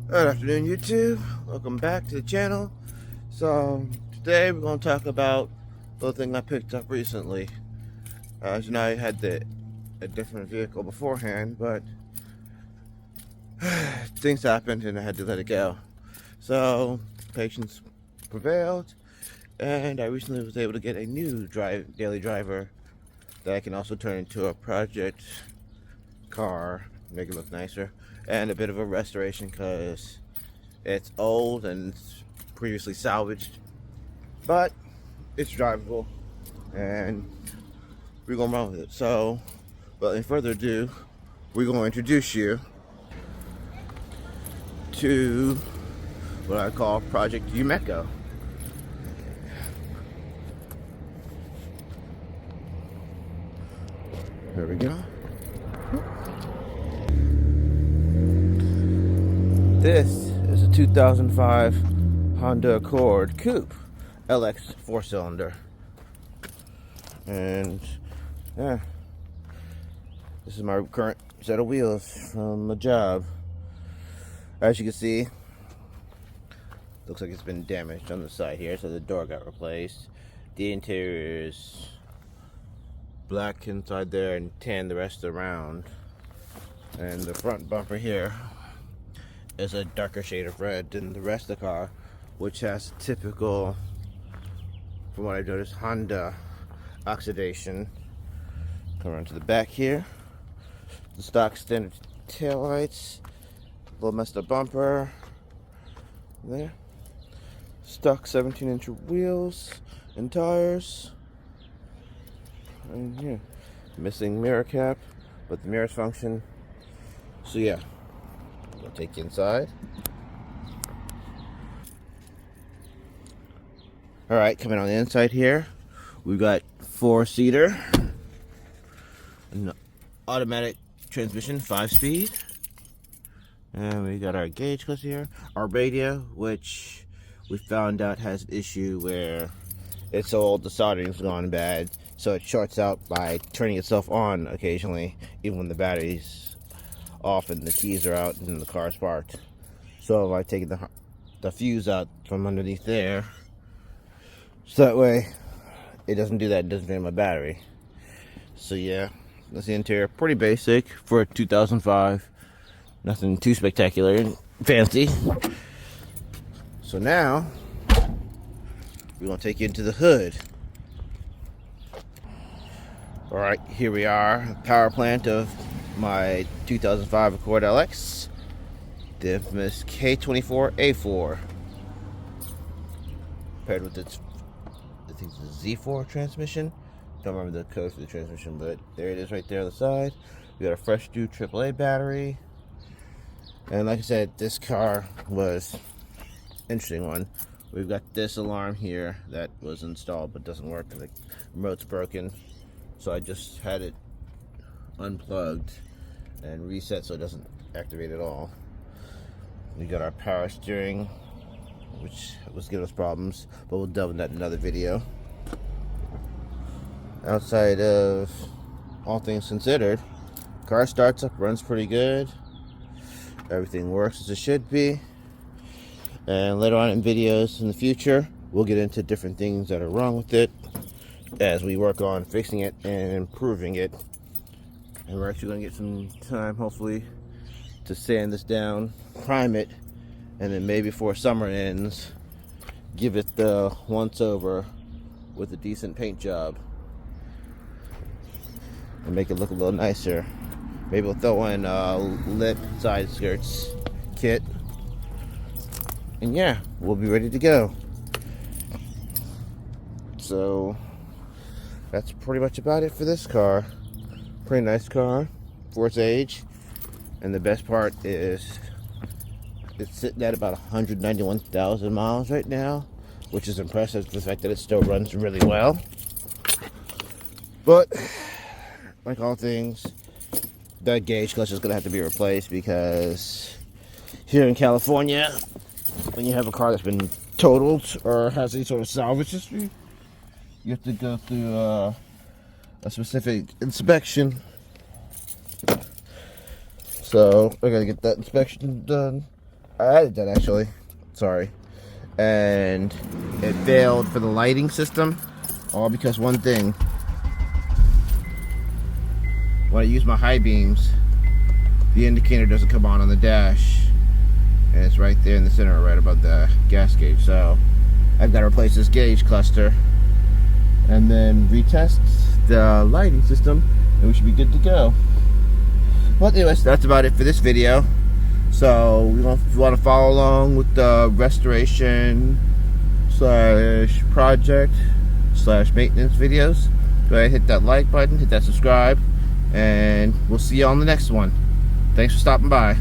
Good afternoon, YouTube. Welcome back to the channel. So today we're going to talk about the thing I picked up recently. As you know, I had a different vehicle beforehand, but things happened and I had to let it go. So patience prevailed, and I recently was able to get a new daily driver that I can also turn into a project car, make it look nicer, and a bit of a restoration because it's old and it's previously salvaged, but it's drivable and we're gonna run with it. So without further ado, we're gonna introduce you to what I call Project Umeko. Here we go. This is a 2005 Honda Accord Coupe LX 4-cylinder. And yeah, this is my current set of wheels from a job. As you can see, looks like it's been damaged on the side here, so the door got replaced. The interior is black inside there and tan the rest around. And the front bumper here is a darker shade of red than the rest of the car, which has typical, from what I've noticed, Honda oxidation. Come around to the back here. The stock standard taillights, a little messed up bumper there. Stock 17-inch wheels and tires. And here, missing mirror cap, but the mirrors function. So yeah, I'll take you inside. Alright, coming on the inside here, we've got 4-seater, an automatic transmission, 5-speed, and we got our gauge clutch here, our radio, which we found out has an issue where it's so old the soldering's gone bad, so it shorts out by turning itself on occasionally, even when the battery's off and the keys are out and the car's parked. So I take the fuse out from underneath there, so that way it doesn't do that, it doesn't drain my battery. So yeah, that's the interior. Pretty basic for a 2005. Nothing too spectacular and fancy. So now we're gonna take you into the hood. Alright, here we are, power plant of my 2005 Accord LX, the infamous K24A4, paired with its, I think it's a Z4 transmission. Don't remember the code for the transmission, but there it is right there on the side. We got a fresh new AAA battery, and like I said, this car was an interesting one. We've got this alarm here that was installed but doesn't work. The remote's broken, so I just had it unplugged and reset so it doesn't activate at all. We got our power steering, which was giving us problems, but we'll delve into that in another video. Outside of all things considered, car starts up, runs pretty good. Everything works as it should be. And later on in videos in the future, we'll get into different things that are wrong with it as we work on fixing it and improving it. And we're actually going to get some time, hopefully, to sand this down, prime it, and then maybe before summer ends, give it the once over with a decent paint job and make it look a little nicer. Maybe we'll throw in lit side skirts kit, and yeah, we'll be ready to go. So that's pretty much about it for this car. Pretty nice car for its age, and the best part is it's sitting at about 191,000 miles right now, which is impressive for the fact that it still runs really well. But like all things, that gauge clutch is going to have to be replaced, because here in California, when you have a car that's been totaled or has any sort of salvage history, you have to go through a specific inspection. So I gotta get that inspection done I had it done actually. Sorry. And it failed for the lighting system, all because one thing. When I use my high beams, the indicator doesn't come on the dash, and it's right there in the center, right above the gas gauge. So I've got to replace this gauge cluster and then retest the lighting system, and we should be good to go. Well, anyways, that's about it for this video. So if you want to follow along with the restoration slash project slash maintenance videos, go ahead, hit that like button, hit that subscribe, and we'll see you on the next one. Thanks for stopping by.